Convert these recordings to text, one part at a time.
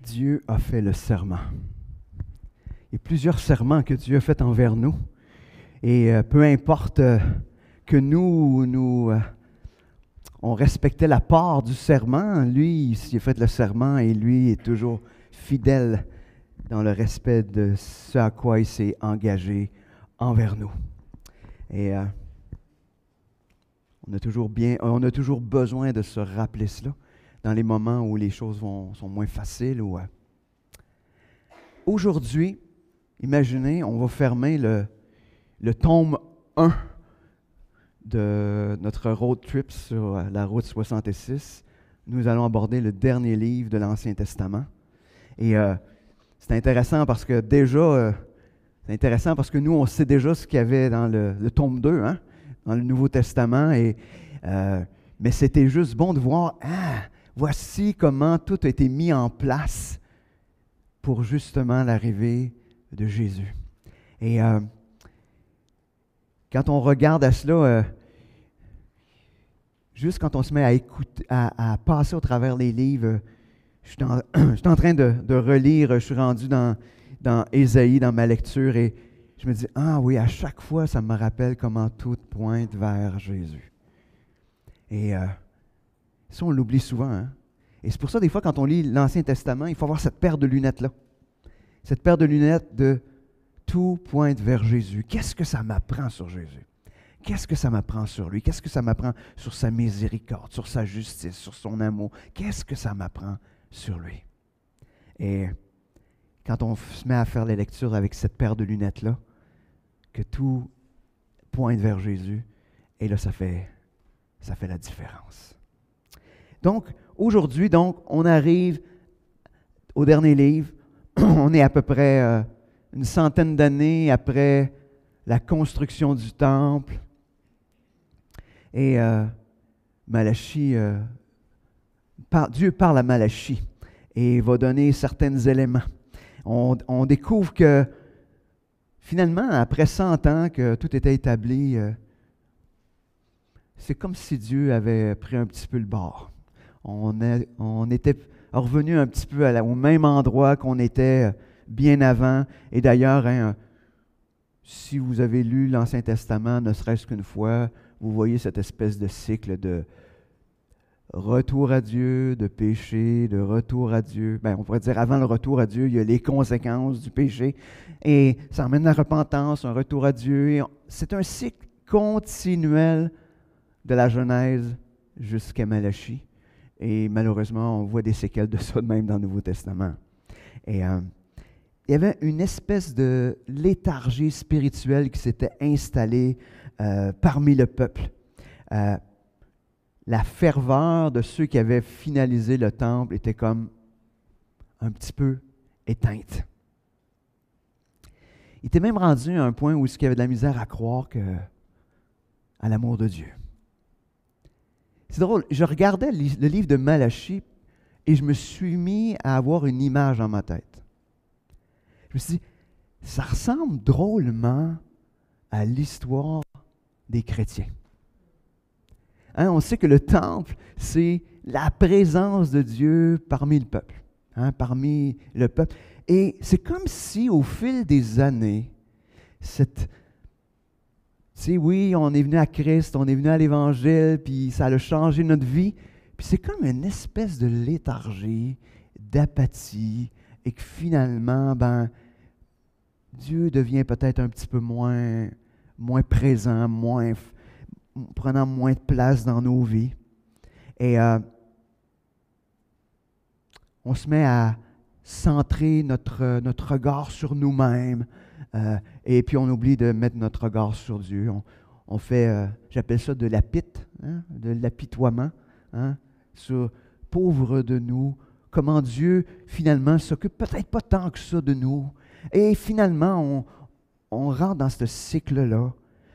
Dieu a fait le serment. Il y a plusieurs serments que Dieu a fait envers nous. Et peu importe que on respectait la part du serment, lui, il a fait le serment et lui est toujours fidèle dans le respect de ce à quoi il s'est engagé envers nous. Et on a toujours besoin de se rappeler cela dans les moments où les choses sont moins faciles. Aujourd'hui, imaginez, on va fermer le tome 1 de notre road trip sur la route 66. Nous allons aborder le dernier livre de l'Ancien Testament. Et c'est intéressant parce que nous, on sait déjà ce qu'il y avait dans le tome 2, hein, dans le Nouveau Testament. Mais c'était juste bon de voir, voici comment tout a été mis en place pour justement l'arrivée de Jésus. Et quand on regarde à cela, juste quand on se met à écouter, à passer au travers les livres, je suis en train de relire, je suis rendu dans Ésaïe, dans ma lecture, et je me dis, ah oui, à chaque fois, ça me rappelle comment tout pointe vers Jésus. Et ça, on l'oublie souvent. Hein? Et c'est pour ça, des fois, quand on lit l'Ancien Testament, il faut avoir cette paire de lunettes-là. Cette paire de lunettes de tout pointe vers Jésus. Qu'est-ce que ça m'apprend sur Jésus? Qu'est-ce que ça m'apprend sur lui? Qu'est-ce que ça m'apprend sur sa miséricorde, sur sa justice, sur son amour? Qu'est-ce que ça m'apprend sur lui? Et quand on se met à faire les lectures avec cette paire de lunettes-là, que tout pointe vers Jésus, et là, ça fait la différence. Donc, aujourd'hui, on arrive au dernier livre. On est à peu près une centaine d'années après la construction du temple. Et Malachie, Dieu parle à Malachie et va donner certains éléments. On découvre que finalement, après 100 ans que tout était établi, c'est comme si Dieu avait pris un petit peu le bord. On était revenu un petit peu au même endroit qu'on était bien avant. Et d'ailleurs, hein, si vous avez lu l'Ancien Testament, ne serait-ce qu'une fois, vous voyez cette espèce de cycle de retour à Dieu, de péché, de retour à Dieu. Bien, on pourrait dire avant le retour à Dieu, il y a les conséquences du péché. Et ça emmène la repentance, un retour à Dieu. Et c'est un cycle continuel de la Genèse jusqu'à Malachie. Et malheureusement, on voit des séquelles de ça même dans le Nouveau Testament. Et il y avait une espèce de léthargie spirituelle qui s'était installée parmi le peuple. La ferveur de ceux qui avaient finalisé le temple était comme un petit peu éteinte. Il était même rendu à un point où il y avait de la misère à croire à l'amour de Dieu. C'est drôle, je regardais le livre de Malachie et je me suis mis à avoir une image dans ma tête. Je me suis dit, ça ressemble drôlement à l'histoire des chrétiens. Hein, on sait que le temple, c'est la présence de Dieu parmi le peuple. Hein, parmi le peuple. Et c'est comme si au fil des années, oui, on est venu à Christ, on est venu à l'Évangile, puis ça a changé notre vie. Puis c'est comme une espèce de léthargie, d'apathie, et que finalement, Dieu devient peut-être un petit peu moins présent, prenant moins de place dans nos vies. Et on se met à centrer notre regard sur nous-mêmes. Et puis on oublie de mettre notre regard sur Dieu. On fait, j'appelle ça de de l'apitoiement, hein, sur pauvre de nous, comment Dieu finalement s'occupe peut-être pas tant que ça de nous. Et finalement, on rentre dans ce cycle-là.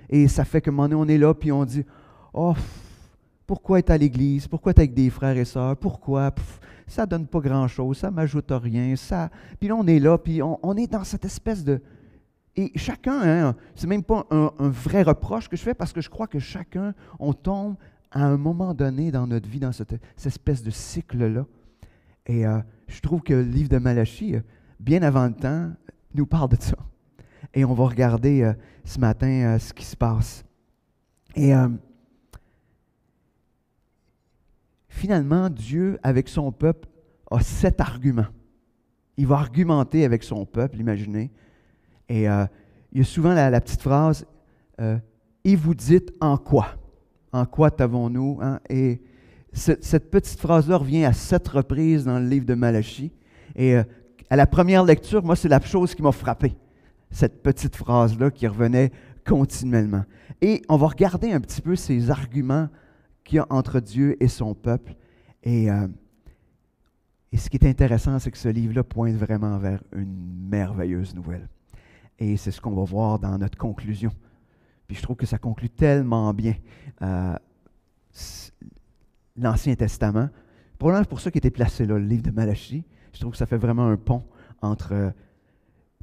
Et ça fait qu'à un moment donné, on est là, puis on dit, oh, pourquoi être à l'église? Pourquoi être avec des frères et sœurs? Pourquoi? Ça ne donne pas grand-chose, ça ne m'ajoute rien. Puis là, on est là, puis on est dans cette espèce de... Et chacun, hein, c'est même pas un vrai reproche que je fais, parce que je crois que chacun, on tombe à un moment donné dans notre vie, dans cette espèce de cycle-là. Et je trouve que le livre de Malachie, bien avant le temps, nous parle de ça. Et on va regarder ce matin ce qui se passe. Et finalement, Dieu, avec son peuple, a 7 arguments. Il va argumenter avec son peuple, imaginez. Et il y a souvent la petite phrase « Et vous dites en quoi? En quoi t'avons-nous? Hein? » Et cette petite phrase-là revient à 7 reprises dans le livre de Malachie. Et à la première lecture, moi, c'est la chose qui m'a frappé. Cette petite phrase-là qui revenait continuellement. Et on va regarder un petit peu ces arguments qu'il y a entre Dieu et son peuple. Et ce qui est intéressant, c'est que ce livre-là pointe vraiment vers une merveilleuse nouvelle. Et c'est ce qu'on va voir dans notre conclusion. Puis je trouve que ça conclut tellement bien l'Ancien Testament. Probablement pour ça qu'il était placé là, le livre de Malachie. Je trouve que ça fait vraiment un pont entre...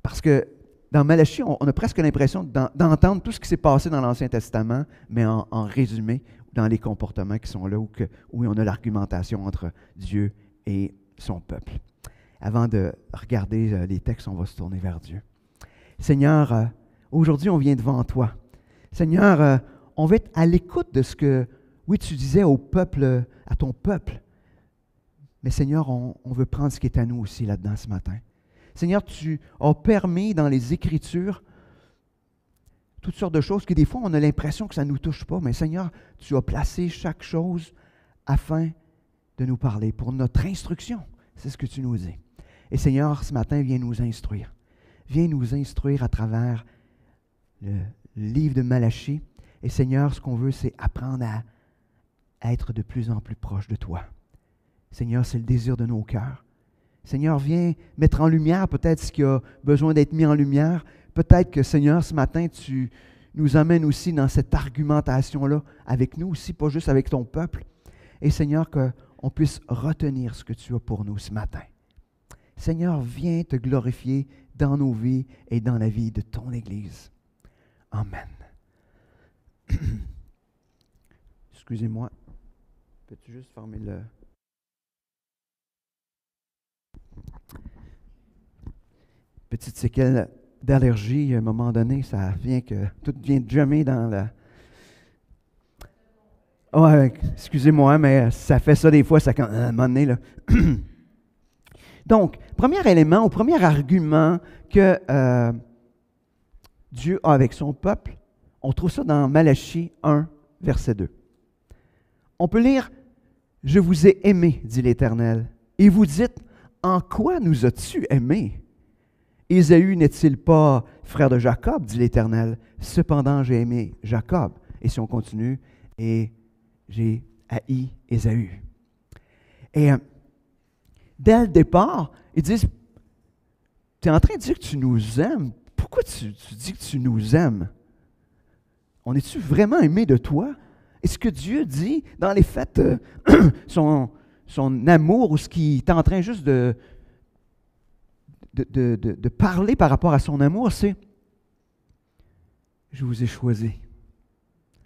parce que dans Malachie, on a presque l'impression d'entendre tout ce qui s'est passé dans l'Ancien Testament, mais en résumé, dans les comportements qui sont là, où on a l'argumentation entre Dieu et son peuple. Avant de regarder les textes, on va se tourner vers Dieu. Seigneur, aujourd'hui, on vient devant toi. Seigneur, on va être à l'écoute de ce que, oui, tu disais au peuple, à ton peuple. Mais Seigneur, on veut prendre ce qui est à nous aussi là-dedans ce matin. Seigneur, tu as permis dans les Écritures toutes sortes de choses que des fois, on a l'impression que ça ne nous touche pas. Mais Seigneur, tu as placé chaque chose afin de nous parler, pour notre instruction. C'est ce que tu nous dis. Et Seigneur, ce matin, viens nous instruire. Viens nous instruire à travers le livre de Malachie. Et Seigneur, ce qu'on veut, c'est apprendre à être de plus en plus proche de toi. Seigneur, c'est le désir de nos cœurs. Seigneur, viens mettre en lumière peut-être ce qui a besoin d'être mis en lumière. Peut-être que, Seigneur, ce matin, tu nous amènes aussi dans cette argumentation-là avec nous aussi, pas juste avec ton peuple. Et Seigneur, qu'on puisse retenir ce que tu as pour nous ce matin. Seigneur, viens te glorifier dans nos vies et dans la vie de ton Église. Amen. Excusez-moi. Peux-tu juste fermer le... Petite séquelle d'allergie, à un moment donné, ça vient que tout vient de jammer dans la... Oh, excusez-moi, mais ça fait ça des fois, ça à un moment donné, là. Donc, premier élément ou premier argument que Dieu a avec son peuple, on trouve ça dans Malachie 1, verset 2. On peut lire « Je vous ai aimé, dit l'Éternel. » Et vous dites « En quoi nous as-tu aimés? Ésaü n'est-il pas frère de Jacob, dit l'Éternel. Cependant, j'ai aimé Jacob. » Et si on continue, « Et j'ai haï Ésaü. » Et dès le départ, ils disent, tu es en train de dire que tu nous aimes. Pourquoi tu dis que tu nous aimes? On est-tu vraiment aimé de toi? Et ce que Dieu dit, dans les faits, son amour, ou ce qu'il est en train juste de parler par rapport à son amour, c'est « Je vous ai choisi.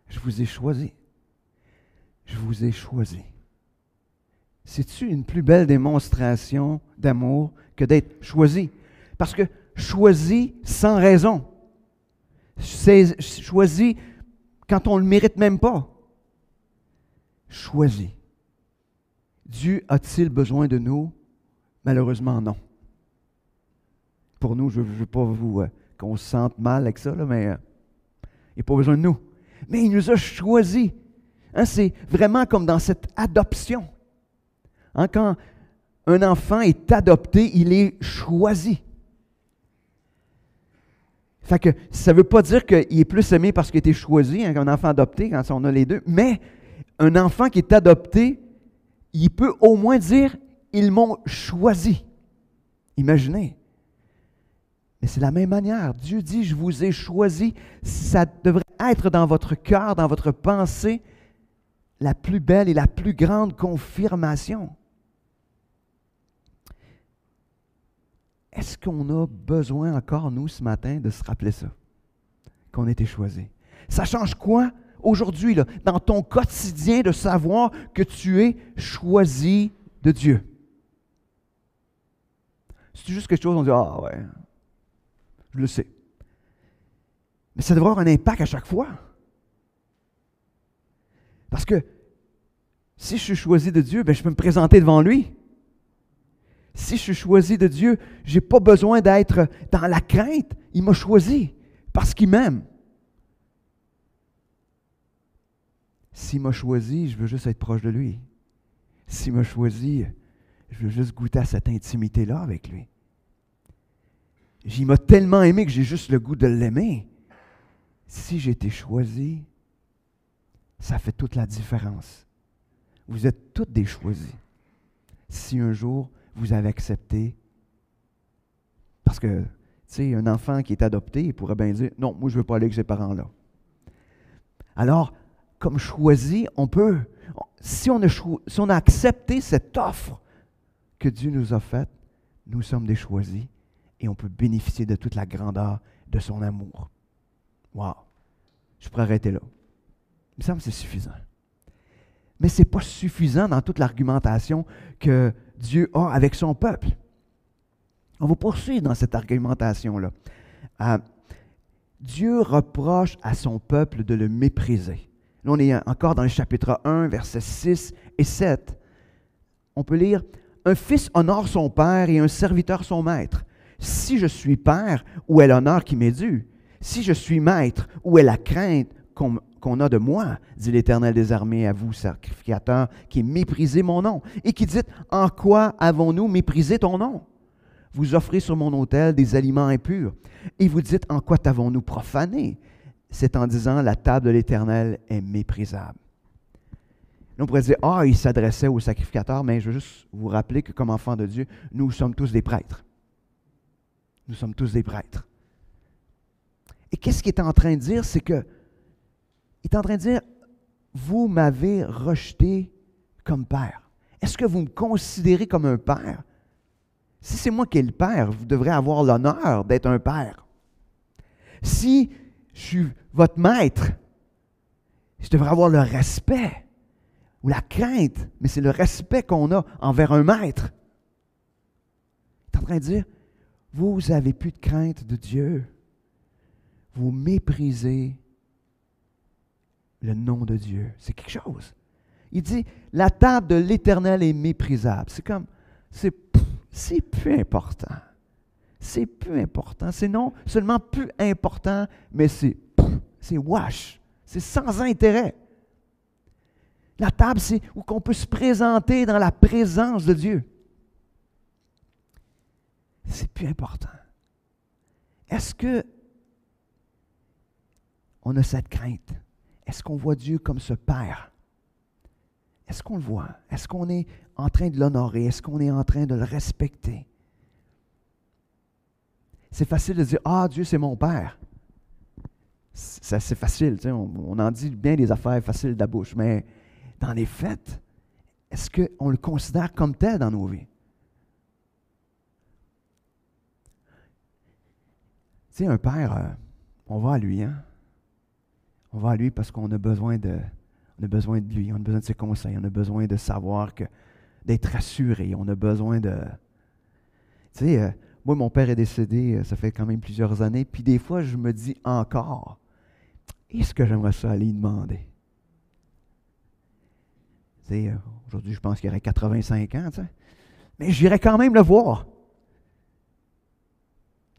Je vous ai choisi. Je vous ai choisi. » C'est-tu une plus belle démonstration d'amour que d'être choisi? Parce que choisi sans raison. C'est choisi quand on ne le mérite même pas. Choisi. Dieu a-t-il besoin de nous? Malheureusement, non. Pour nous, je ne veux pas qu'on se sente mal avec ça, là, mais il n'y a pas besoin de nous. Mais il nous a choisis. Hein, c'est vraiment comme dans cette adoption. Hein, quand un enfant est adopté, il est choisi. Fait que ça ne veut pas dire qu'il est plus aimé parce qu'il a été choisi, hein, qu'un enfant adopté, quand on a les deux, mais un enfant qui est adopté, il peut au moins dire « ils m'ont choisi ». Imaginez. Mais c'est de la même manière. Dieu dit « je vous ai choisi ». Ça devrait être dans votre cœur, dans votre pensée, la plus belle et la plus grande confirmation. Est-ce qu'on a besoin encore, nous, ce matin, de se rappeler ça? Qu'on a été choisi. Ça change quoi aujourd'hui, là, dans ton quotidien, de savoir que tu es choisi de Dieu? C'est juste quelque chose, on dit, ah ouais, je le sais. Mais ça devrait avoir un impact à chaque fois. Parce que si je suis choisi de Dieu, bien, je peux me présenter devant lui. Si je suis choisi de Dieu, je n'ai pas besoin d'être dans la crainte. Il m'a choisi parce qu'il m'aime. S'il m'a choisi, je veux juste être proche de lui. S'il m'a choisi, je veux juste goûter à cette intimité-là avec lui. Il m'a tellement aimé que j'ai juste le goût de l'aimer. Si j'ai été choisi, ça fait toute la différence. Vous êtes tous des choisis. Si un jour, vous avez accepté, parce que, tu sais, un enfant qui est adopté, il pourrait bien dire, non, moi je ne veux pas aller avec ces parents-là. Alors, comme choisi, on peut, si on a accepté cette offre que Dieu nous a faite, nous sommes des choisis et on peut bénéficier de toute la grandeur de son amour. Wow! Je pourrais arrêter là. Il me semble que c'est suffisant. Mais ce n'est pas suffisant dans toute l'argumentation que Dieu a avec son peuple. On va poursuivre dans cette argumentation-là. Dieu reproche à son peuple de le mépriser. Là, on est encore dans le chapitre 1, versets 6 et 7. On peut lire « Un fils honore son père et un serviteur son maître. Si je suis père, où est l'honneur qui m'est dû? Si je suis maître, où est la crainte qu'on a de moi, dit l'Éternel des armées à vous, sacrificateur, qui méprisez mon nom, et qui dites, en quoi avons-nous méprisé ton nom? Vous offrez sur mon autel des aliments impurs, et vous dites, en quoi t'avons-nous profané? C'est en disant, la table de l'Éternel est méprisable. Là, on pourrait dire, il s'adressait aux sacrificateurs, mais je veux juste vous rappeler que comme enfants de Dieu, nous sommes tous des prêtres. Nous sommes tous des prêtres. Et qu'est-ce qu'il est en train de dire? C'est que il est en train de dire, vous m'avez rejeté comme père. Est-ce que vous me considérez comme un père? Si c'est moi qui ai le père, vous devrez avoir l'honneur d'être un père. Si je suis votre maître, je devrais avoir le respect ou la crainte, mais c'est le respect qu'on a envers un maître. Il est en train de dire, vous n'avez plus de crainte de Dieu. Vous méprisez le nom de Dieu. C'est quelque chose. Il dit, la table de l'Éternel est méprisable. C'est comme, c'est plus important. C'est plus important. C'est non seulement plus important, mais c'est wash. C'est sans intérêt. La table, c'est où qu'on peut se présenter dans la présence de Dieu. C'est plus important. Est-ce que on a cette crainte? Est-ce qu'on voit Dieu comme ce Père? Est-ce qu'on le voit? Est-ce qu'on est en train de l'honorer? Est-ce qu'on est en train de le respecter? C'est facile de dire, Dieu c'est mon Père. C'est facile, tu sais, on en dit bien des affaires faciles de la bouche, mais dans les faits, est-ce qu'on le considère comme tel dans nos vies? Tu sais, un père, on va à lui, hein? On va à lui parce qu'on a besoin de lui, on a besoin de ses conseils, on a besoin de savoir d'être rassuré, on a besoin de... Tu sais, moi, mon père est décédé, ça fait quand même plusieurs années, puis des fois, je me dis encore, est-ce que j'aimerais ça aller lui demander? Tu sais, aujourd'hui, je pense qu'il aurait 85 ans, tu sais, mais j'irais quand même le voir.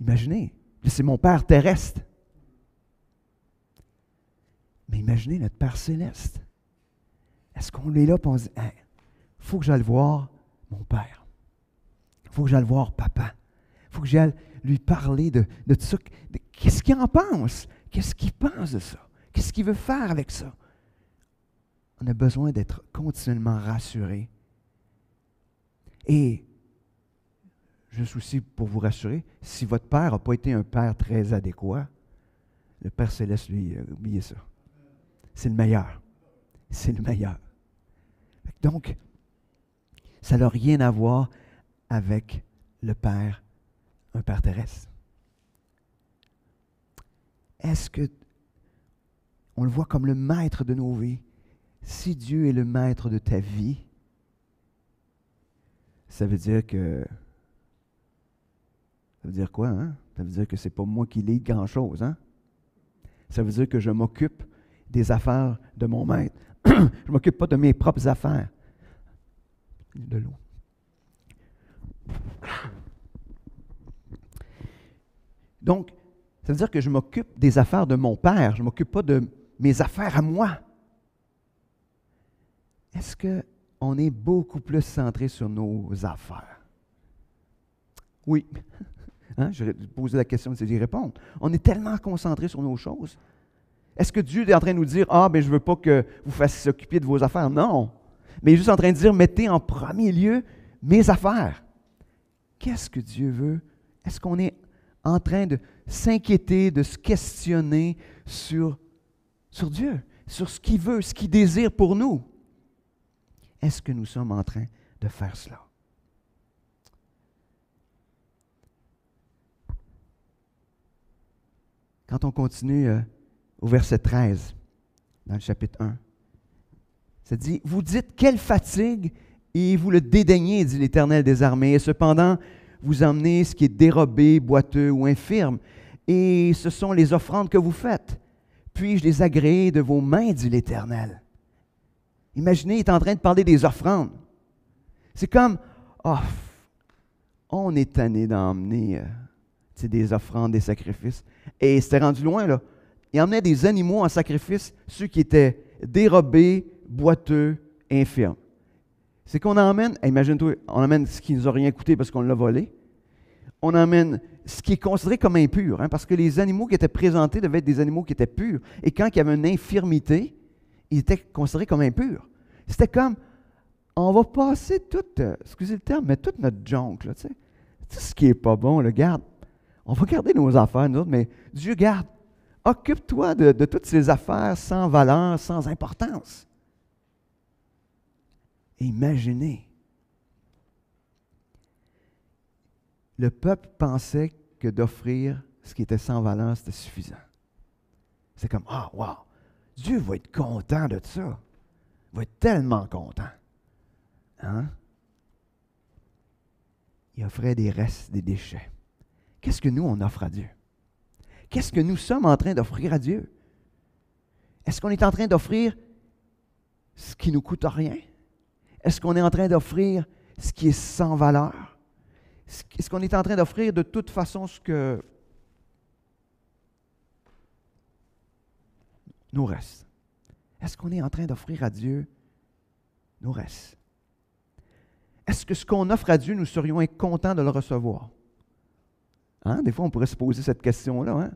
Imaginez, c'est mon Père terrestre. Mais imaginez notre Père céleste. Est-ce qu'on est là et on se dit, il faut que j'aille voir mon Père. Il faut que j'aille voir Papa. Il faut que j'aille lui parler de tout ça. Qu'est-ce qu'il en pense? Qu'est-ce qu'il pense de ça? Qu'est-ce qu'il veut faire avec ça? On a besoin d'être continuellement rassurés. Et, juste aussi pour vous rassurer, si votre Père n'a pas été un Père très adéquat, le Père céleste, lui, oubliez ça. C'est le meilleur. C'est le meilleur. Donc, ça n'a rien à voir avec le Père, un Père terrestre. Est-ce que on le voit comme le maître de nos vies? Si Dieu est le maître de ta vie, ça veut dire que Ça veut dire quoi, hein? Ça veut dire que ce n'est pas moi qui lis grand-chose, hein? Ça veut dire que je m'occupe des affaires de mon maître. Je ne m'occupe pas de mes propres affaires. De l'eau. Donc, ça veut dire que je m'occupe des affaires de mon Père. Je ne m'occupe pas de mes affaires à moi. Est-ce qu'on est beaucoup plus centré sur nos affaires? Oui. Hein? Je posais la question, c'est d'y répondre. On est tellement concentré sur nos choses. Est-ce que Dieu est en train de nous dire, ah, ben je ne veux pas que vous fassiez s'occuper de vos affaires? Non. Mais il est juste en train de dire, mettez en premier lieu mes affaires. Qu'est-ce que Dieu veut? Est-ce qu'on est en train de s'inquiéter, de se questionner sur Dieu, sur ce qu'il veut, ce qu'il désire pour nous? Est-ce que nous sommes en train de faire cela? Quand on continue au verset 13, dans le chapitre 1, ça dit, « Vous dites, quelle fatigue, et vous le dédaignez, dit l'Éternel des armées, et cependant, vous emmenez ce qui est dérobé, boiteux ou infirme, et ce sont les offrandes que vous faites. Puis-je les agréer de vos mains, dit l'Éternel. » Imaginez, il est en train de parler des offrandes. C'est comme, on est tanné d'emmener des offrandes, des sacrifices. Et c'était rendu loin, là. Il emmenait des animaux en sacrifice, ceux qui étaient dérobés, boiteux, infirmes. C'est qu'on emmène, imagine-toi, on emmène ce qui ne nous a rien coûté parce qu'on l'a volé. On emmène ce qui est considéré comme impur, hein, parce que les animaux qui étaient présentés devaient être des animaux qui étaient purs. Et quand il y avait une infirmité, ils étaient considérés comme impurs. C'était comme, on va passer tout, excusez le terme, mais toute notre junk, là, tu sais. Tout ce qui n'est pas bon, là, garde. On va garder nos affaires, nous autres, mais Dieu garde. Occupe-toi de toutes ces affaires sans valeur, sans importance. Imaginez. Le peuple pensait que d'offrir ce qui était sans valeur, c'était suffisant. C'est comme, wow, Dieu va être content de ça. Il va être tellement content. Hein? Il offrait des restes, des déchets. Qu'est-ce que nous, on offre à Dieu? Qu'est-ce que nous sommes en train d'offrir à Dieu? Est-ce qu'on est en train d'offrir ce qui ne nous coûte rien? Est-ce qu'on est en train d'offrir ce qui est sans valeur? Est-ce qu'on est en train d'offrir de toute façon ce que nous reste? Est-ce qu'on est en train d'offrir à Dieu nos restes? Est-ce que ce qu'on offre à Dieu, nous serions contents de le recevoir? Hein? Des fois, on pourrait se poser cette question-là. Hein?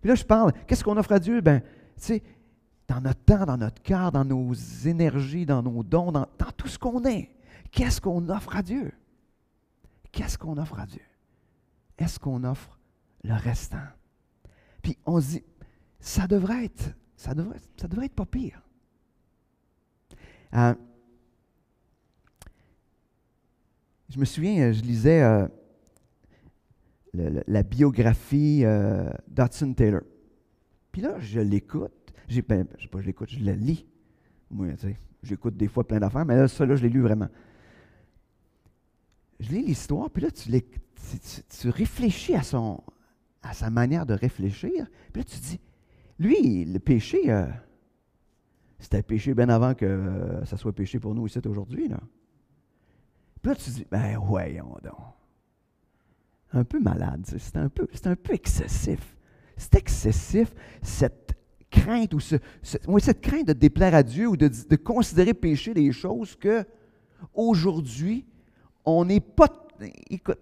Puis là, je parle, qu'est-ce qu'on offre à Dieu? Ben, tu sais, dans notre temps, dans notre cœur, dans nos énergies, dans nos dons, dans tout ce qu'on est. Qu'est-ce qu'on offre à Dieu? Qu'est-ce qu'on offre à Dieu? Est-ce qu'on offre le restant? Puis on se dit, ça devrait être pas pire. Je me souviens, je lisais la biographie d'Hudson Taylor. Puis là, je l'écoute. Je la lis. Moi, tu sais, j'écoute des fois plein d'affaires, mais là, ça, je l'ai lu vraiment. Je lis l'histoire, puis là, tu réfléchis à sa manière de réfléchir. Puis là, tu dis, lui, le péché, c'était péché bien avant que ça soit péché pour nous ici aujourd'hui, là. Puis là, tu dis, ben voyons donc. Un peu malade, c'est un peu excessif. C'est excessif, cette crainte ou cette crainte de déplaire à Dieu ou de considérer péché des choses que aujourd'hui, on n'est pas, écoute,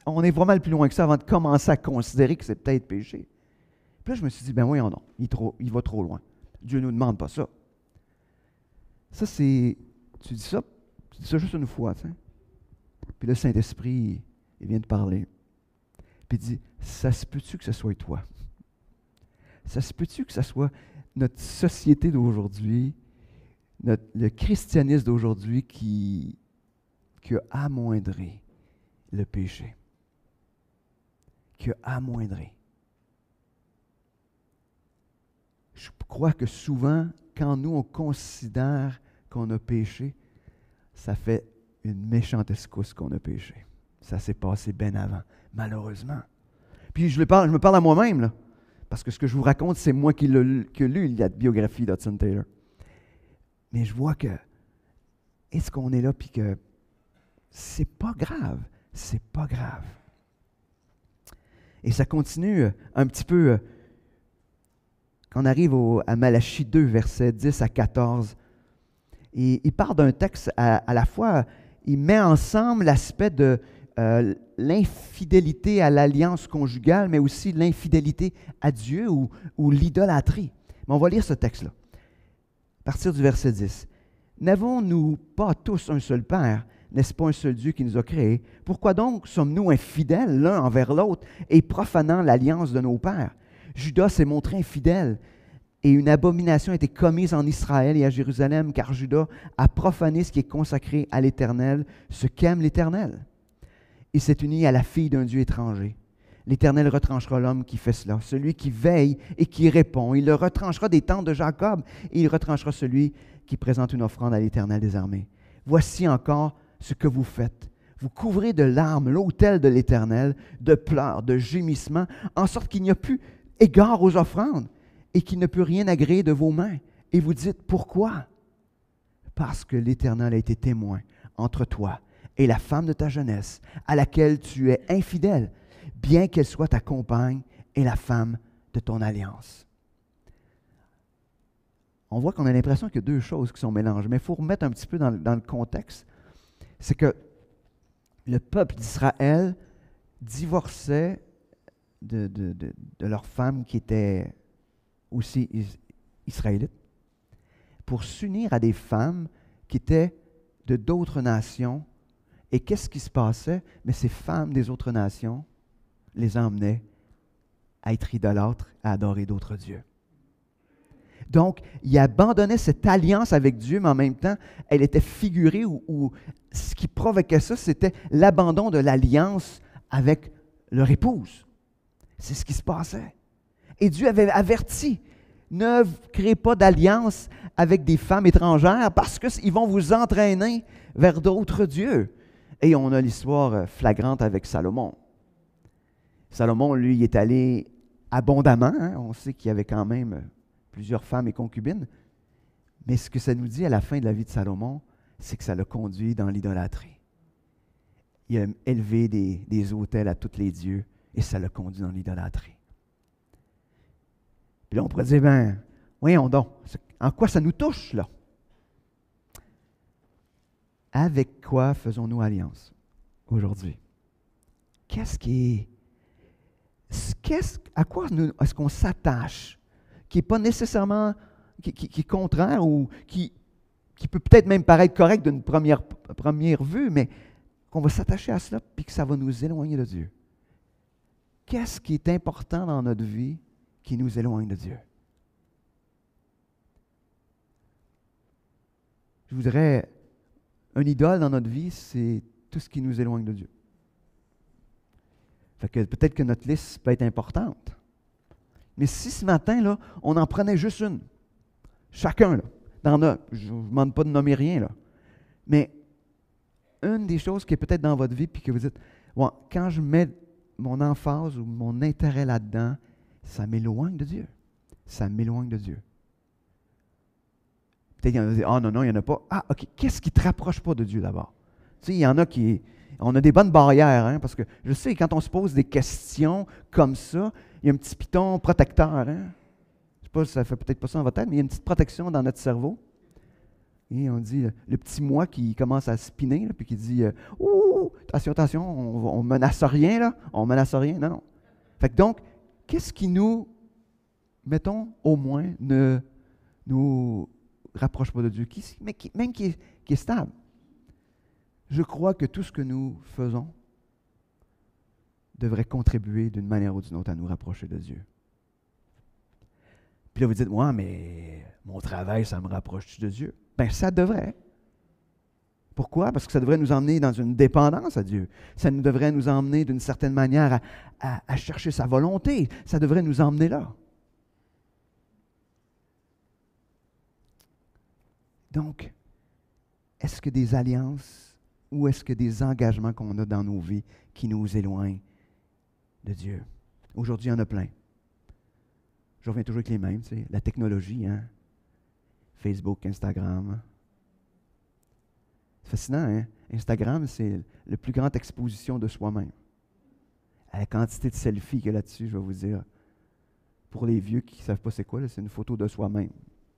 on est vraiment plus loin que ça avant de commencer à considérer que c'est peut-être péché. Puis là, je me suis dit, ben voyons non, il va trop loin. Dieu ne nous demande pas ça. Ça, tu dis ça juste une fois, tu sais. Puis le Saint-Esprit, il vient de parler. Puis il dit, ça se peut-tu que ce soit toi? Ça se peut-tu que ce soit notre société d'aujourd'hui, le christianisme d'aujourd'hui qui a amoindri le péché? Qui a amoindri. Je crois que souvent, quand nous, on considère qu'on a péché, ça fait une méchante escousse qu'on a péché. Ça s'est passé bien avant, malheureusement. Puis je me parle à moi-même, là, parce que ce que je vous raconte, c'est moi qui ai lu la biographie d'Hudson Taylor. Mais je vois que, est-ce qu'on est là, puis que c'est pas grave, c'est pas grave. Et ça continue un petit peu, quand on arrive à Malachie 2, versets 10 à 14, et il part d'un texte à la fois, il met ensemble l'aspect de l'infidélité à l'alliance conjugale, mais aussi l'infidélité à Dieu ou l'idolâtrie. Mais on va lire ce texte-là, à partir du verset 10. « N'avons-nous pas tous un seul Père? N'est-ce pas un seul Dieu qui nous a créés? Pourquoi donc sommes-nous infidèles l'un envers l'autre et profanant l'alliance de nos pères? Judas s'est montré infidèle et une abomination a été commise en Israël et à Jérusalem, car Judas a profané ce qui est consacré à l'Éternel, ce qu'aime l'Éternel. Il s'est uni à la fille d'un Dieu étranger. L'Éternel retranchera l'homme qui fait cela, celui qui veille et qui répond. Il le retranchera des tentes de Jacob et il retranchera celui qui présente une offrande à l'Éternel des armées. Voici encore ce que vous faites. Vous couvrez de larmes l'autel de l'Éternel, de pleurs, de gémissements, en sorte qu'il n'y a plus égard aux offrandes et qu'il ne peut rien agréer de vos mains. Et vous dites, pourquoi? Parce que l'Éternel a été témoin entre toi et la femme de ta jeunesse, à laquelle tu es infidèle, bien qu'elle soit ta compagne et la femme de ton alliance. On voit qu'on a l'impression qu'il y a deux choses qui sont mélangées, mais il faut remettre un petit peu dans le contexte. C'est que le peuple d'Israël divorçait de leurs femmes qui étaient aussi israélites pour s'unir à des femmes qui étaient de d'autres nations. Et qu'est-ce qui se passait? Mais ces femmes des autres nations les emmenaient à être idolâtres, à adorer d'autres dieux. Donc, il abandonnait cette alliance avec Dieu, mais en même temps, elle était figurée ou ce qui provoquait ça, c'était l'abandon de l'alliance avec leur épouse. C'est ce qui se passait. Et Dieu avait averti, ne créez pas d'alliance avec des femmes étrangères parce qu'ils vont vous entraîner vers d'autres dieux. Et on a l'histoire flagrante avec Salomon. Salomon, lui, il est allé abondamment. Hein? On sait qu'il y avait quand même plusieurs femmes et concubines. Mais ce que ça nous dit à la fin de la vie de Salomon, c'est que ça l'a conduit dans l'idolâtrie. Il a élevé des autels à tous les dieux et ça l'a conduit dans l'idolâtrie. Puis là, on pourrait dire, ben, voyons donc, en quoi ça nous touche, là? Avec quoi faisons-nous alliance aujourd'hui? À quoi est-ce qu'on s'attache, qui n'est pas nécessairement, qui est contraire ou qui peut peut-être même paraître correct d'une première vue, mais qu'on va s'attacher à cela puis que ça va nous éloigner de Dieu? Qu'est-ce qui est important dans notre vie qui nous éloigne de Dieu? Je voudrais, un idole dans notre vie, c'est tout ce qui nous éloigne de Dieu. Fait que peut-être que notre liste peut être importante. Mais si ce matin, là, on en prenait juste une, chacun, là, je ne vous demande pas de nommer rien, là, mais une des choses qui est peut-être dans votre vie, puis que vous dites, bon, quand je mets mon emphase ou mon intérêt là-dedans, ça m'éloigne de Dieu. Ça m'éloigne de Dieu. Peut-être qu'il y en a qui disent, ah non, il n'y en a pas. Ah, OK, qu'est-ce qui ne te rapproche pas de Dieu d'abord? Tu sais, il y en a qui... On a des bonnes barrières, hein, parce que je sais, quand on se pose des questions comme ça, il y a un petit piton protecteur. Hein? Je ne sais pas, ça ne fait peut-être pas ça dans votre tête, mais il y a une petite protection dans notre cerveau. Et on dit, le petit moi qui commence à spinner, là, puis qui dit, ouh, attention, on ne menace rien, là. On ne menace rien. Non. Fait que donc, qu'est-ce qui nous, mettons, au moins, ne nous rapproche pas de Dieu, même qui est stable? Je crois que tout ce que nous faisons devrait contribuer d'une manière ou d'une autre à nous rapprocher de Dieu. Puis là, vous dites, ouais, mais mon travail, ça me rapproche de Dieu. Bien, ça devrait. Pourquoi? Parce que ça devrait nous emmener dans une dépendance à Dieu. Ça devrait nous emmener d'une certaine manière à chercher sa volonté. Ça devrait nous emmener là. Donc, est-ce que des alliances ou est-ce que des engagements qu'on a dans nos vies qui nous éloignent de Dieu? Aujourd'hui, il y en a plein. Je reviens toujours avec les mêmes, tu sais, la technologie, hein? Facebook, Instagram. C'est fascinant, hein? Instagram, c'est la plus grande exposition de soi-même. À la quantité de selfies qu'il y a là-dessus, je vais vous dire. Pour les vieux qui ne savent pas c'est quoi, là, c'est une photo de soi-même.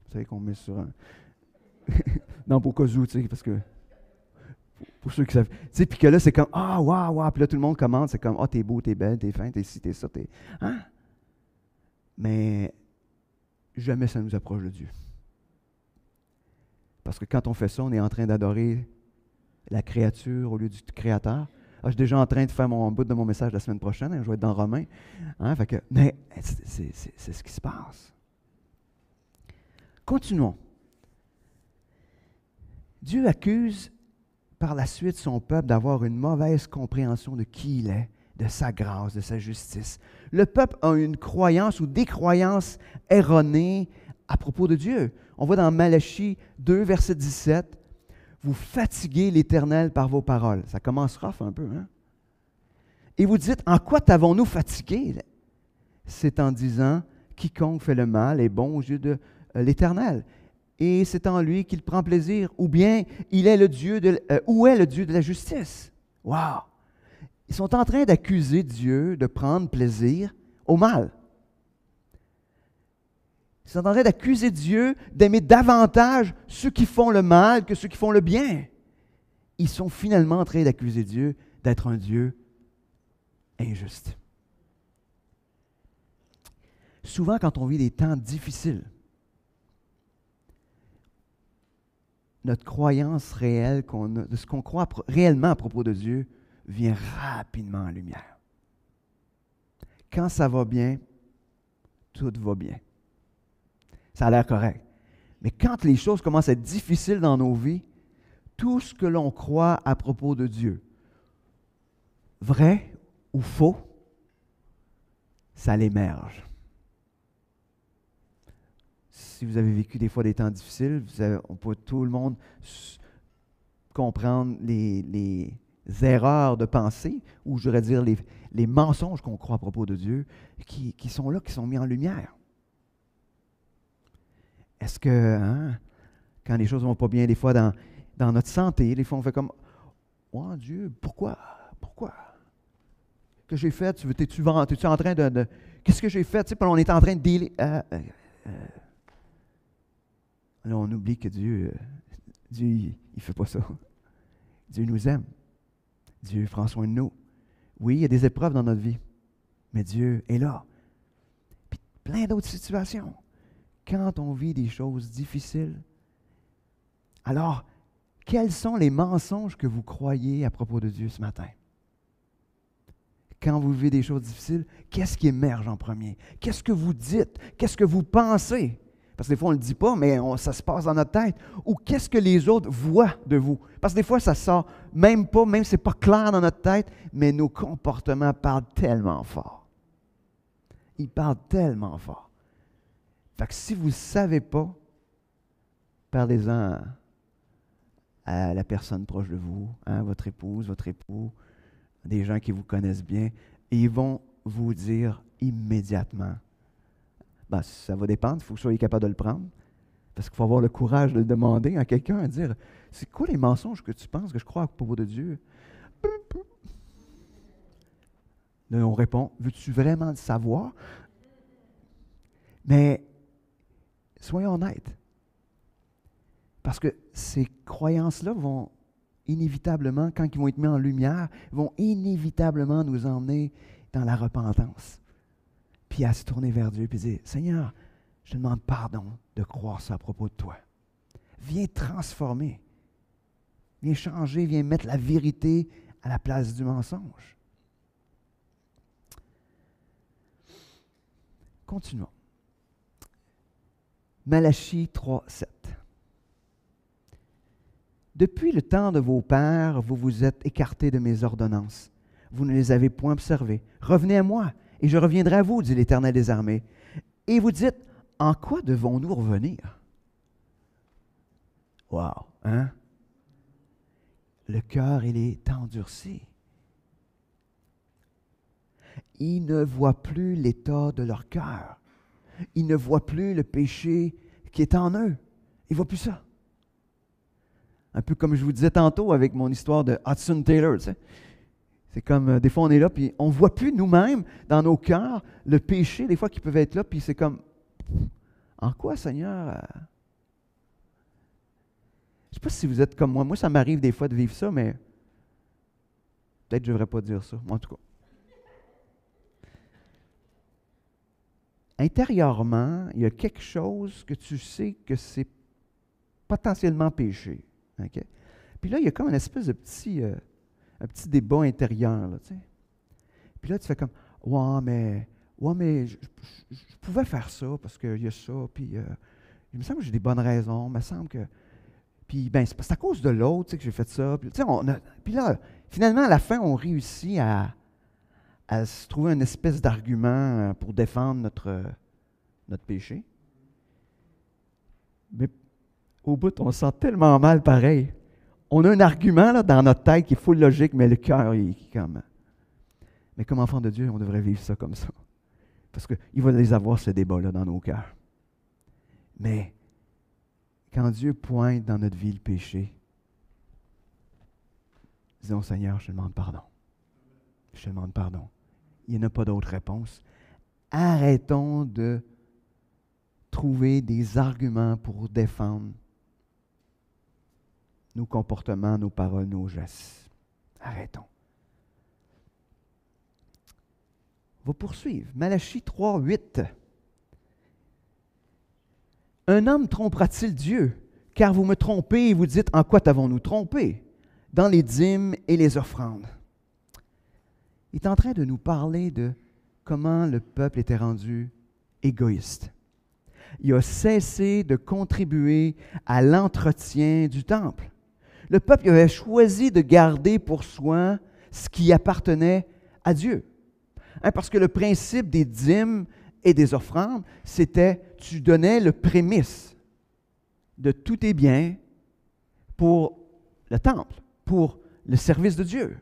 Vous savez qu'on met sur un... non, pour cas où, tu sais, parce que... Pour ceux qui savent... Tu sais, puis que là, c'est comme, ah, waouh, waouh, puis là, tout le monde commente, c'est comme, ah, t'es beau, t'es belle, t'es fin, t'es ci, t'es ça, t'es... Hein? Mais jamais ça nous approche de Dieu. Parce que quand on fait ça, on est en train d'adorer la créature au lieu du Créateur. Ah, je suis déjà en train de faire mon bout de mon message la semaine prochaine. Hein, je vais être dans Romains. Hein, fait que, mais c'est ce qui se passe. Continuons. Dieu accuse par la suite son peuple d'avoir une mauvaise compréhension de qui il est, de sa grâce, de sa justice. Le peuple a une croyance ou des croyances erronées à propos de Dieu. On voit dans Malachie 2, verset 17, « Vous fatiguez l'Éternel par vos paroles. » Ça commence rough un peu, hein? Et vous dites, « En quoi t'avons-nous fatigué? » C'est en disant, « Quiconque fait le mal est bon aux yeux de l'Éternel. » Et c'est en lui qu'il prend plaisir. Ou bien, il est le Dieu où est le Dieu de la justice? Wow! Ils sont en train d'accuser Dieu de prendre plaisir au mal. Ils sont en train d'accuser Dieu d'aimer davantage ceux qui font le mal que ceux qui font le bien. Ils sont finalement en train d'accuser Dieu d'être un Dieu injuste. Souvent, quand on vit des temps difficiles, notre croyance réelle de ce qu'on croit réellement à propos de Dieu vient rapidement en lumière. Quand ça va bien, tout va bien. Ça a l'air correct. Mais quand les choses commencent à être difficiles dans nos vies, tout ce que l'on croit à propos de Dieu, vrai ou faux, ça l'émerge. Si vous avez vécu des fois des temps difficiles, on peut tout le monde comprendre les erreurs de pensée, ou je devrais dire les mensonges qu'on croit à propos de Dieu, qui sont là, qui sont mis en lumière. Est-ce que, hein, quand les choses ne vont pas bien, des fois dans notre santé, des fois on fait comme, « Oh Dieu, pourquoi? Pourquoi? Que j'ai fait? Es-tu en train de qu'est-ce que j'ai fait? » Tu sais, on est en train de dealer. Là, on oublie que Dieu, il ne fait pas ça. Dieu nous aime. Dieu prend soin de nous. Oui, il y a des épreuves dans notre vie, mais Dieu est là. Puis plein d'autres situations. Quand on vit des choses difficiles, alors, quels sont les mensonges que vous croyez à propos de Dieu ce matin? Quand vous vivez des choses difficiles, qu'est-ce qui émerge en premier? Qu'est-ce que vous dites? Qu'est-ce que vous pensez? Parce que des fois, on ne le dit pas, mais ça se passe dans notre tête. Ou qu'est-ce que les autres voient de vous? Parce que des fois, ça sort même pas, même si ce n'est pas clair dans notre tête, mais nos comportements parlent tellement fort. Ils parlent tellement fort. Fait que si vous ne savez pas, parlez-en à la personne proche de vous, hein, votre épouse, votre époux, des gens qui vous connaissent bien, et ils vont vous dire immédiatement. Ben, ça va dépendre, il faut que vous soyez capable de le prendre, parce qu'il faut avoir le courage de le demander à quelqu'un, à dire, c'est quoi les mensonges que tu penses que je crois à propos de Dieu? Là, on répond, veux-tu vraiment le savoir? Mais soyons honnêtes, parce que ces croyances-là vont inévitablement, quand ils vont être mis en lumière, vont inévitablement nous emmener dans la repentance. Puis à se tourner vers Dieu et dire, Seigneur, je te demande pardon de croire ça à propos de toi. Viens transformer. Viens changer, viens mettre la vérité à la place du mensonge. Continuons. Malachie 3, 7. Depuis le temps de vos pères, vous vous êtes écartés de mes ordonnances. Vous ne les avez point observées. Revenez à moi, et je reviendrai à vous, dit l'Éternel des armées. Et vous dites, en quoi devons-nous revenir? Wow, hein? Le cœur, il est endurci. Ils ne voient plus l'état de leur cœur. Ils ne voient plus le péché qui est en eux. Ils ne voient plus ça. Un peu comme je vous disais tantôt avec mon histoire de Hudson Taylor. Tu sais. C'est comme, des fois on est là, puis on ne voit plus nous-mêmes, dans nos cœurs, le péché, des fois qui peuvent être là, puis c'est comme, en quoi, Seigneur? Je ne sais pas si vous êtes comme moi. Moi, ça m'arrive des fois de vivre ça, mais peut-être que je ne devrais pas dire ça. En tout cas. Intérieurement, il y a quelque chose que tu sais que c'est potentiellement péché. Okay? Puis là, il y a comme une espèce de petit, un petit débat intérieur. Là, tu sais. Puis là, tu fais comme, ouais, mais je pouvais faire ça parce qu'il y a ça. Puis il me semble que j'ai des bonnes raisons. Il me semble que. Puis, ben, c'est à cause de l'autre que j'ai fait ça. Puis, puis là, finalement, à la fin, on réussit à se trouver une espèce d'argument pour défendre notre péché. Mais au bout, on se sent tellement mal pareil. On a un argument là, dans notre tête qui est full logique, mais le cœur, il est comme... Mais comme enfant de Dieu, on devrait vivre ça comme ça. Parce qu'il va les avoir, ces débats-là, dans nos cœurs. Mais quand Dieu pointe dans notre vie le péché, disons, Seigneur, je te demande pardon. Je te demande pardon. Il n'y en a pas d'autre réponse. Arrêtons de trouver des arguments pour défendre nos comportements, nos paroles, nos gestes. Arrêtons. On va poursuivre. Malachie 3, 8. Un homme trompera-t-il Dieu? Car vous me trompez et vous dites, en quoi t'avons-nous trompé? Dans les dîmes et les offrandes. Il est en train de nous parler de comment le peuple était rendu égoïste. Il a cessé de contribuer à l'entretien du temple. Le peuple avait choisi de garder pour soi ce qui appartenait à Dieu. Parce que le principe des dîmes et des offrandes, c'était tu donnais le prémisse de tous tes biens pour le temple, pour le service de Dieu.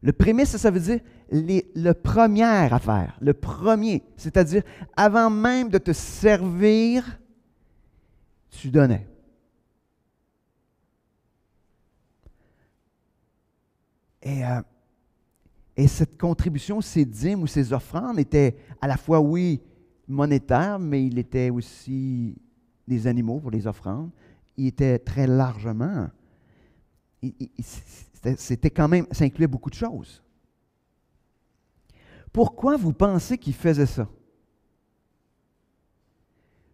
Le prémisse, ça veut dire le première affaire, le premier, c'est-à-dire avant même de te servir, tu donnais. Et cette contribution, ces dîmes ou ces offrandes étaient à la fois, oui, monétaires, mais il était aussi des animaux pour les offrandes. Il était très largement, c'était quand même, ça incluait beaucoup de choses. Pourquoi vous pensez qu'il faisait ça?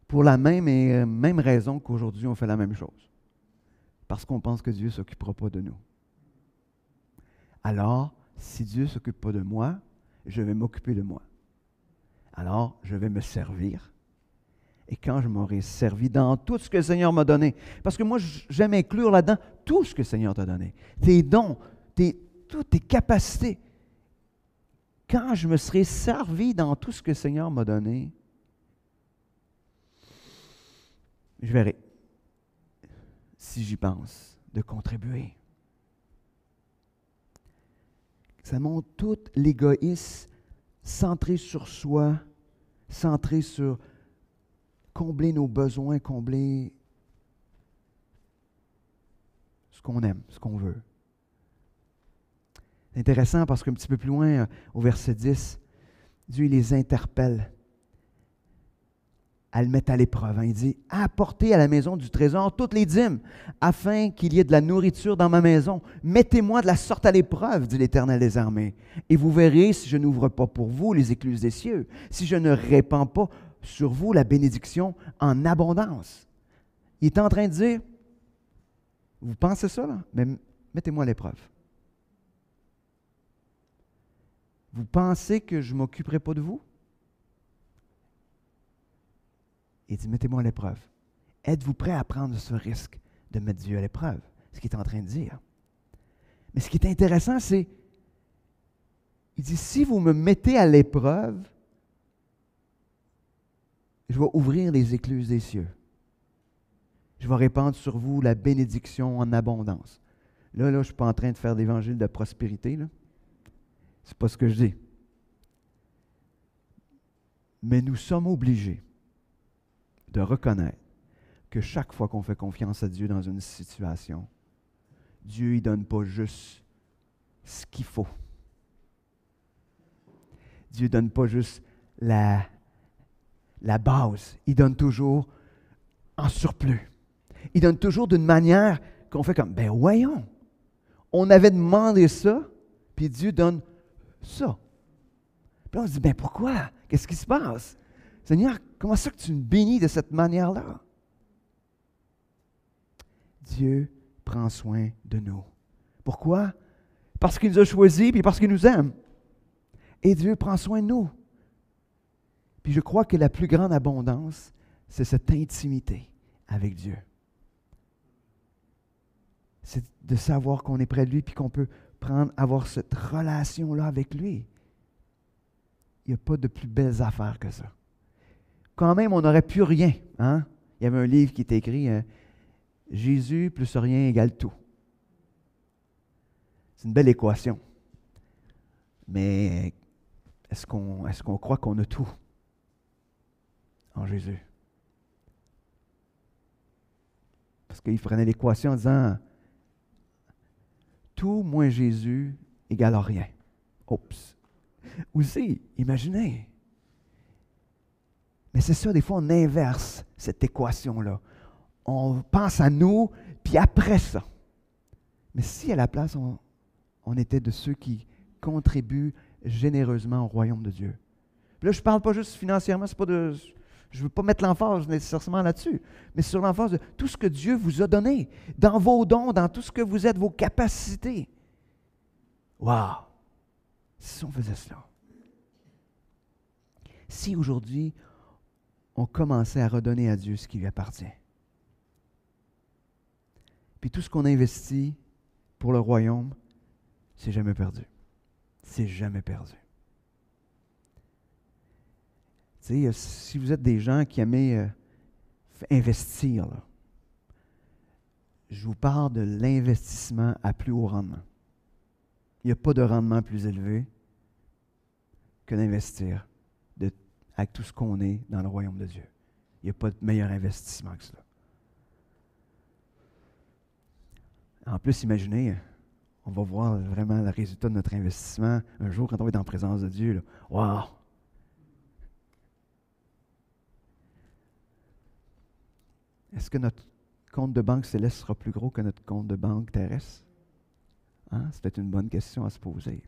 Pour la même raison qu'aujourd'hui on fait la même chose. Parce qu'on pense que Dieu ne s'occupera pas de nous. Alors, si Dieu ne s'occupe pas de moi, je vais m'occuper de moi. Alors, je vais me servir. Et quand je m'aurai servi dans tout ce que le Seigneur m'a donné, parce que moi, j'aime inclure là-dedans tout ce que le Seigneur t'a donné, tes dons, toutes tes capacités. Quand je me serai servi dans tout ce que le Seigneur m'a donné, je verrai, si j'y pense, de contribuer. Ça montre tout l'égoïsme centré sur soi, centré sur combler nos besoins, combler ce qu'on aime, ce qu'on veut. C'est intéressant parce qu'un petit peu plus loin, au verset 10, Dieu il les interpelle à le mettre à l'épreuve. Il dit, apportez à la maison du trésor toutes les dîmes, afin qu'il y ait de la nourriture dans ma maison. Mettez-moi de la sorte à l'épreuve, dit l'Éternel des armées. Et vous verrez si je n'ouvre pas pour vous les écluses des cieux, si je ne répands pas sur vous la bénédiction en abondance. Il est en train de dire, vous pensez ça, là? Mais mettez-moi à l'épreuve. Vous pensez que je ne m'occuperai pas de vous? Il dit, mettez-moi à l'épreuve. Êtes-vous prêt à prendre ce risque de mettre Dieu à l'épreuve? Ce qu'il est en train de dire. Mais ce qui est intéressant, c'est, il dit, si vous me mettez à l'épreuve, je vais ouvrir les écluses des cieux. Je vais répandre sur vous la bénédiction en abondance. Là, je ne suis pas en train de faire l'évangile de prospérité. Ce n'est pas ce que je dis. Mais nous sommes obligés de reconnaître que chaque fois qu'on fait confiance à Dieu dans une situation, Dieu ne donne pas juste ce qu'il faut. Dieu ne donne pas juste la base. Il donne toujours en surplus. Il donne toujours d'une manière qu'on fait comme, ben voyons, on avait demandé ça, puis Dieu donne ça. Puis là, on se dit, ben pourquoi? Qu'est-ce qui se passe? Seigneur, comment ça que tu me bénis de cette manière-là? Dieu prend soin de nous. Pourquoi? Parce qu'il nous a choisis, puis parce qu'il nous aime. Et Dieu prend soin de nous. Puis je crois que la plus grande abondance, c'est cette intimité avec Dieu. C'est de savoir qu'on est près de lui, puis qu'on peut avoir cette relation-là avec lui. Il n'y a pas de plus belles affaires que ça. Quand même, on n'aurait plus rien. Hein? Il y avait un livre qui était écrit Jésus plus rien égale tout. C'est une belle équation. Mais est-ce qu'on croit qu'on a tout en Jésus? Parce qu'il prenait l'équation en disant tout moins Jésus égale à rien. Oups. Aussi, imaginez. Mais c'est ça, des fois, on inverse cette équation-là. On pense à nous, puis après ça. Mais si à la place, on était de ceux qui contribuent généreusement au royaume de Dieu. Puis là, je ne parle pas juste financièrement, je ne veux pas mettre l'emphase nécessairement là-dessus, mais sur l'emphase de tout ce que Dieu vous a donné, dans vos dons, dans tout ce que vous êtes, vos capacités. Wow! Si on faisait cela. Si aujourd'hui, on commençait à redonner à Dieu ce qui lui appartient. Puis tout ce qu'on investit pour le royaume, c'est jamais perdu. C'est jamais perdu. Tu sais, si vous êtes des gens qui aiment investir, là, je vous parle de l'investissement à plus haut rendement. Il n'y a pas de rendement plus élevé que d'investir avec tout ce qu'on est dans le royaume de Dieu. Il n'y a pas de meilleur investissement que cela. En plus, imaginez, on va voir vraiment le résultat de notre investissement un jour quand on va être en présence de Dieu. Là. Wow! Est-ce que notre compte de banque céleste sera plus gros que notre compte de banque terrestre? Hein? C'est peut-être une bonne question à se poser.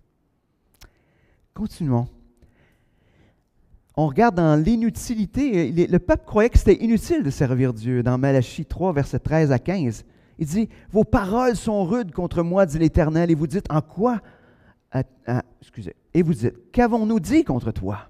Continuons. On regarde dans l'inutilité. Le peuple croyait que c'était inutile de servir Dieu. Dans Malachie 3, versets 13 à 15, il dit « Vos paroles sont rudes contre moi, dit l'Éternel, et vous dites, en quoi? Et vous dites, qu'avons-nous dit contre toi?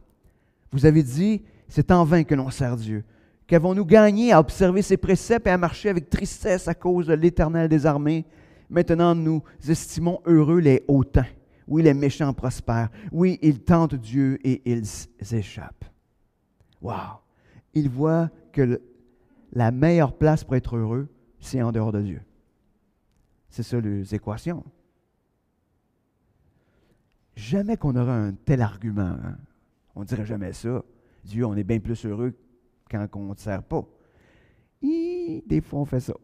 Vous avez dit, c'est en vain que l'on sert Dieu. Qu'avons-nous gagné à observer ses préceptes et à marcher avec tristesse à cause de l'Éternel des armées? Maintenant, nous estimons heureux les hautains. Oui, les méchants prospèrent. Oui, ils tentent Dieu et ils échappent. » Wow! Ils voient que la meilleure place pour être heureux, c'est en dehors de Dieu. C'est ça les équations. Jamais qu'on aura un tel argument. Hein? On ne dirait jamais ça. Dieu, on est bien plus heureux quand on ne te sert pas. Des fois, on fait ça.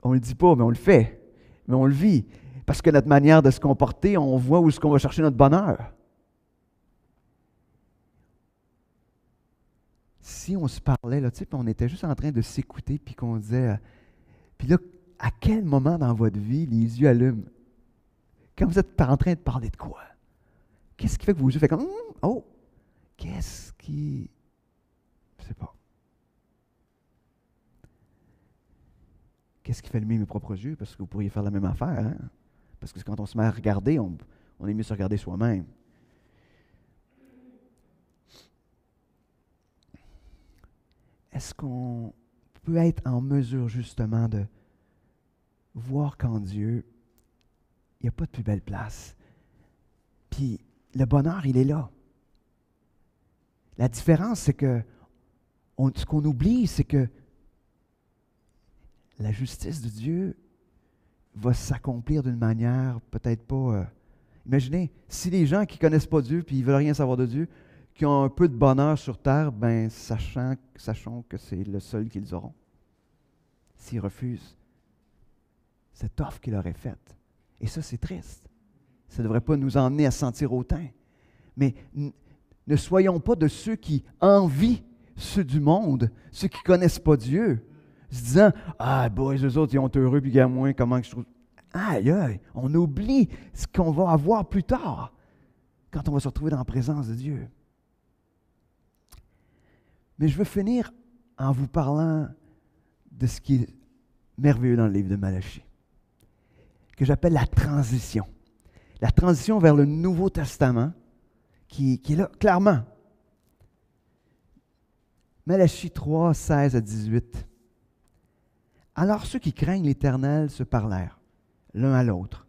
On ne le dit pas, mais on le fait. Mais on le vit. Parce que notre manière de se comporter, on voit où est-ce qu'on va chercher notre bonheur. Si on se parlait, là, tu sais, puis on était juste en train de s'écouter, puis qu'on disait, puis là, à quel moment dans votre vie les yeux allument? Quand vous êtes en train de parler de quoi? Qu'est-ce qui fait que vos yeux font comme, oh, qu'est-ce qui... Je ne sais pas. Qu'est-ce qui fait allumer mes propres yeux? Parce que vous pourriez faire la même affaire, hein? Parce que quand on se met à regarder, on est mieux se regarder soi-même. Est-ce qu'on peut être en mesure justement de voir qu'en Dieu, il n'y a pas de plus belle place? Puis le bonheur, il est là. La différence, c'est que ce qu'on oublie, c'est que la justice de Dieu va s'accomplir d'une manière peut-être pas... imaginez, si les gens qui ne connaissent pas Dieu puis ils ne veulent rien savoir de Dieu, qui ont un peu de bonheur sur terre, ben, sachant que c'est le seul qu'ils auront. S'ils refusent cette offre qu'il leur est faite. Et ça, c'est triste. Ça ne devrait pas nous emmener à sentir hautain. Mais ne soyons pas de ceux qui envient ceux du monde, ceux qui ne connaissent pas Dieu, se disant « Ah, boys, eux autres, ils ont heureux, puis regarde moi, comment je trouve... » Aïe, aïe, on oublie ce qu'on va avoir plus tard, quand on va se retrouver dans la présence de Dieu. Mais je veux finir en vous parlant de ce qui est merveilleux dans le livre de Malachie, que j'appelle la transition. La transition vers le Nouveau Testament, qui est là, clairement. Malachie 3, 16 à 18. Alors ceux qui craignent l'Éternel se parlèrent, l'un à l'autre.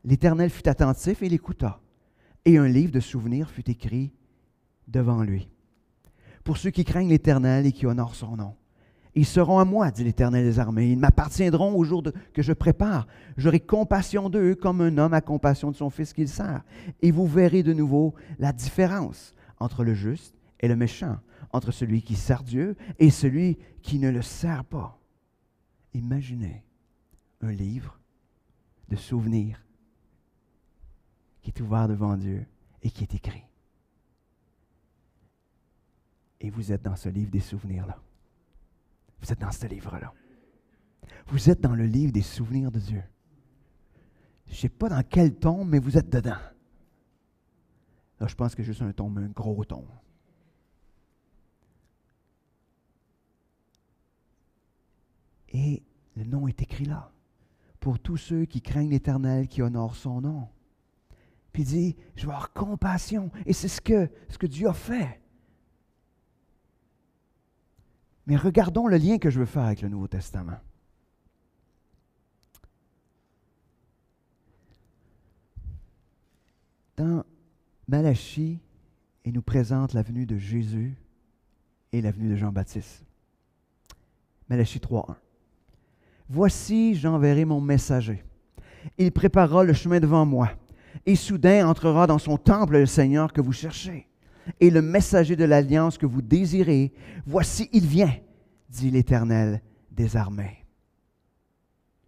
L'Éternel fut attentif et l'écouta, et un livre de souvenirs fut écrit devant lui. Pour ceux qui craignent l'Éternel et qui honorent son nom. Ils seront à moi, dit l'Éternel des armées. Ils m'appartiendront au jour que je prépare. J'aurai compassion d'eux comme un homme a compassion de son fils qu'il sert. Et vous verrez de nouveau la différence entre le juste et le méchant, entre celui qui sert Dieu et celui qui ne le sert pas. Imaginez un livre de souvenirs qui est ouvert devant Dieu et qui est écrit. Et vous êtes dans ce livre des souvenirs-là. Vous êtes dans ce livre-là. Vous êtes dans le livre des souvenirs de Dieu. Je ne sais pas dans quel tome, mais vous êtes dedans. Là, je pense que c'est juste un tome, un gros tome. Et le nom est écrit là. Pour tous ceux qui craignent l'Éternel, qui honorent son nom. Puis il dit, je vais avoir compassion. Et c'est ce que Dieu a fait. Mais regardons le lien que je veux faire avec le Nouveau Testament. Dans Malachie, il nous présente la venue de Jésus et la venue de Jean-Baptiste. Malachie 3.1. Voici, j'enverrai mon messager. Il préparera le chemin devant moi. Et soudain entrera dans son temple le Seigneur que vous cherchez. Et le messager de l'alliance que vous désirez, voici, il vient, dit l'Éternel des armées.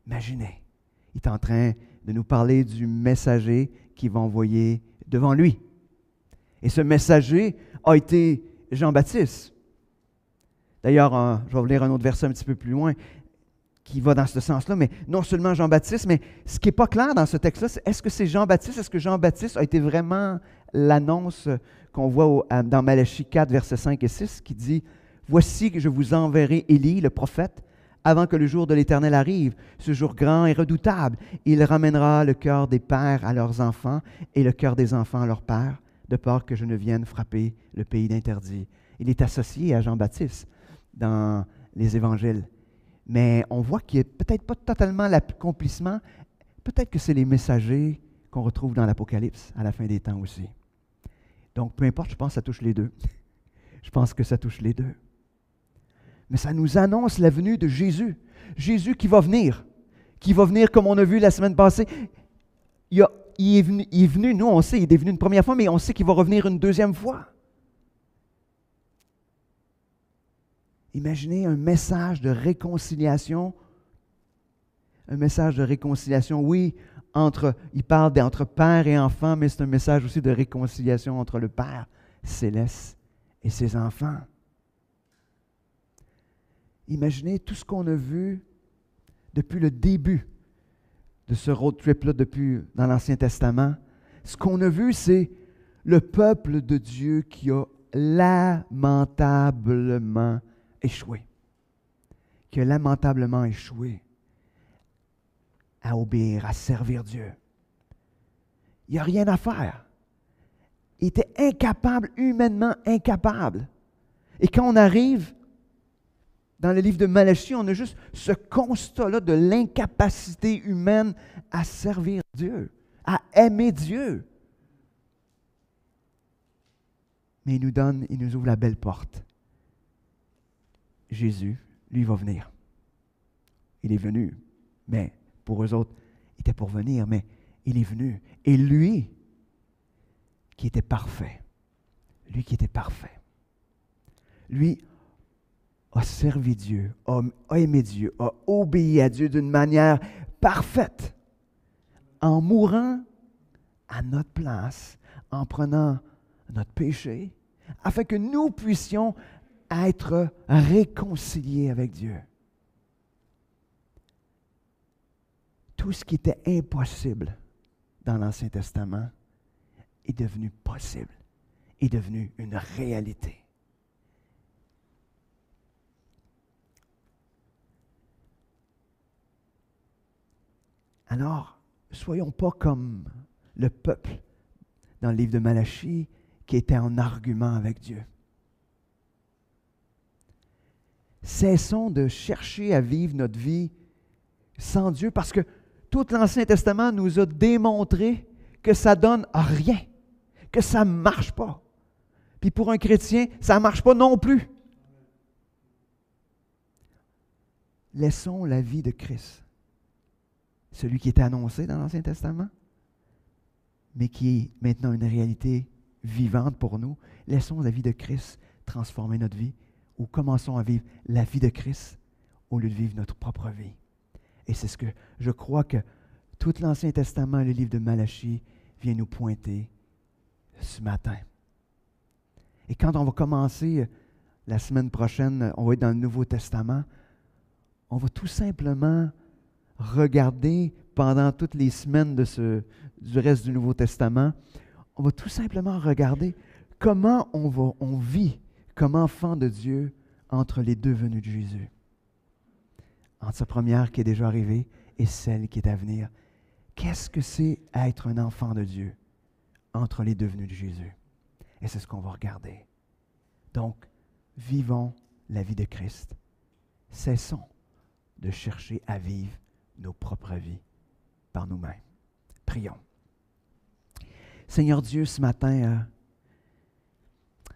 Imaginez, il est en train de nous parler du messager qu'il va envoyer devant lui. Et ce messager a été Jean-Baptiste. D'ailleurs, je vais vous lire un autre verset un petit peu plus loin qui va dans ce sens-là, mais non seulement Jean-Baptiste, mais ce qui n'est pas clair dans ce texte-là, c'est est-ce que c'est Jean-Baptiste? Est-ce que Jean-Baptiste a été vraiment l'annonce qu'on voit dans Malachie 4, versets 5 et 6, qui dit « Voici que je vous enverrai Élie, le prophète, avant que le jour de l'Éternel arrive, ce jour grand et redoutable. Il ramènera le cœur des pères à leurs enfants et le cœur des enfants à leurs pères, de peur que je ne vienne frapper le pays d'interdit. » Il est associé à Jean-Baptiste dans les évangiles. Mais on voit qu'il n'y a peut-être pas totalement l'accomplissement. Peut-être que c'est les messagers qu'on retrouve dans l'Apocalypse à la fin des temps aussi. Donc, peu importe, je pense que ça touche les deux. Je pense que ça touche les deux. Mais ça nous annonce la venue de Jésus. Jésus qui va venir comme on a vu la semaine passée. Il est venu, nous on sait, il est venu une première fois, mais on sait qu'il va revenir une deuxième fois. Imaginez un message de réconciliation. Un message de réconciliation, oui, il parle entre père et enfant, mais c'est un message aussi de réconciliation entre le Père céleste et ses enfants. Imaginez tout ce qu'on a vu depuis le début de ce road trip-là, dans l'Ancien Testament. Ce qu'on a vu, c'est le peuple de Dieu qui a lamentablement échoué. Qui a lamentablement échoué à obéir, à servir Dieu. Il n'y a rien à faire. Il était incapable, humainement incapable. Et quand on arrive dans le livre de Malachie, on a juste ce constat-là de l'incapacité humaine à servir Dieu, à aimer Dieu. Mais il nous ouvre la belle porte. Jésus, lui, va venir. Il est venu, mais pour eux autres, il était pour venir, mais il est venu. Et lui, qui était parfait, lui qui était parfait. Lui a servi Dieu, a aimé Dieu, a obéi à Dieu d'une manière parfaite, en mourant à notre place, en prenant notre péché, afin que nous puissions être réconciliés avec Dieu. Tout ce qui était impossible dans l'Ancien Testament est devenu possible, est devenu une réalité. Alors, soyons pas comme le peuple dans le livre de Malachie qui était en argument avec Dieu. Cessons de chercher à vivre notre vie sans Dieu parce que tout l'Ancien Testament nous a démontré que ça donne à rien, que ça ne marche pas. Puis pour un chrétien, ça ne marche pas non plus. Laissons la vie de Christ, celui qui était annoncé dans l'Ancien Testament, mais qui est maintenant une réalité vivante pour nous. Laissons la vie de Christ transformer notre vie, ou commençons à vivre la vie de Christ au lieu de vivre notre propre vie. Et c'est ce que je crois que tout l'Ancien Testament et le livre de Malachie vient nous pointer ce matin. Et quand on va commencer la semaine prochaine, on va être dans le Nouveau Testament, on va tout simplement regarder pendant toutes les semaines du reste du Nouveau Testament, on va tout simplement regarder comment on vit comme enfant de Dieu entre les deux venues de Jésus. Entre sa première qui est déjà arrivée et celle qui est à venir. Qu'est-ce que c'est être un enfant de Dieu entre les deux venues de Jésus? Et c'est ce qu'on va regarder. Donc, vivons la vie de Christ. Cessons de chercher à vivre nos propres vies par nous-mêmes. Prions. Seigneur Dieu, ce matin,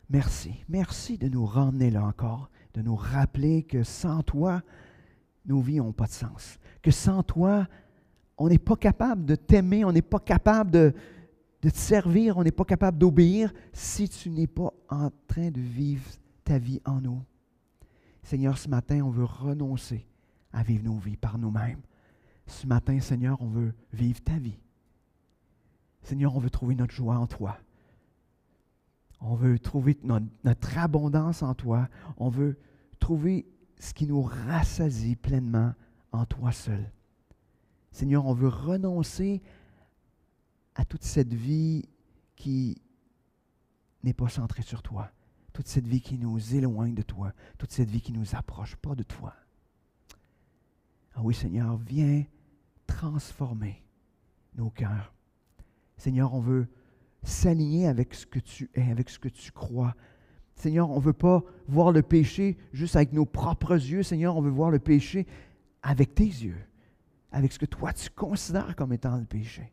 merci. Merci de nous ramener là encore, de nous rappeler que sans toi, nos vies n'ont pas de sens. Que sans toi, on n'est pas capable de t'aimer, on n'est pas capable de te servir, on n'est pas capable d'obéir si tu n'es pas en train de vivre ta vie en nous. Seigneur, ce matin, on veut renoncer à vivre nos vies par nous-mêmes. Ce matin, Seigneur, on veut vivre ta vie. Seigneur, on veut trouver notre joie en toi. On veut trouver notre abondance en toi. On veut trouver ce qui nous rassasie pleinement en toi seul. Seigneur, on veut renoncer à toute cette vie qui n'est pas centrée sur toi, toute cette vie qui nous éloigne de toi, toute cette vie qui ne nous approche pas de toi. Ah oui, Seigneur, viens transformer nos cœurs. Seigneur, on veut s'aligner avec ce que tu es, avec ce que tu crois. Seigneur, on ne veut pas voir le péché juste avec nos propres yeux. Seigneur, on veut voir le péché avec tes yeux, avec ce que toi tu considères comme étant le péché.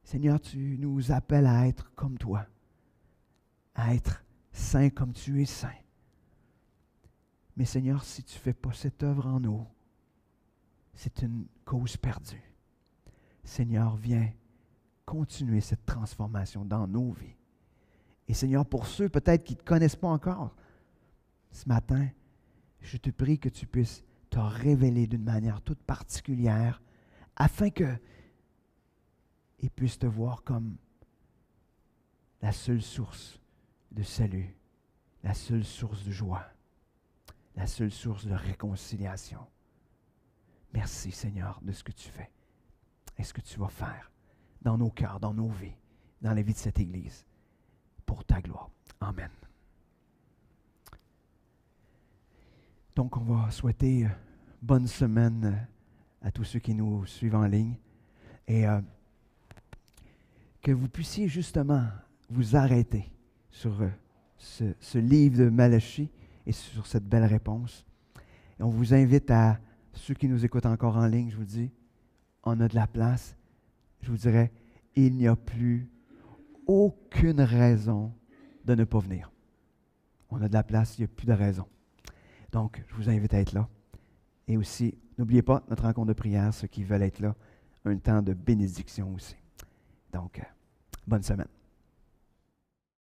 Seigneur, tu nous appelles à être comme toi, à être saint comme tu es saint. Mais Seigneur, si tu ne fais pas cette œuvre en nous, c'est une cause perdue. Seigneur, viens continuer cette transformation dans nos vies. Et Seigneur, pour ceux peut-être qui ne te connaissent pas encore, ce matin, je te prie que tu puisses te révéler d'une manière toute particulière afin qu'ils puissent te voir comme la seule source de salut, la seule source de joie, la seule source de réconciliation. Merci Seigneur de ce que tu fais et ce que tu vas faire dans nos cœurs, dans nos vies, dans la vie de cette Église, pour ta gloire. Amen. Donc, on va souhaiter bonne semaine à tous ceux qui nous suivent en ligne et que vous puissiez justement vous arrêter sur ce livre de Malachie et sur cette belle réponse. Et on vous invite à, ceux qui nous écoutent encore en ligne, je vous dis, on a de la place. Je vous dirais, il n'y a plus aucune raison de ne pas venir. On a de la place, il n'y a plus de raison. Donc, je vous invite à être là. Et aussi, n'oubliez pas notre rencontre de prière, ceux qui veulent être là, un temps de bénédiction aussi. Donc, bonne semaine.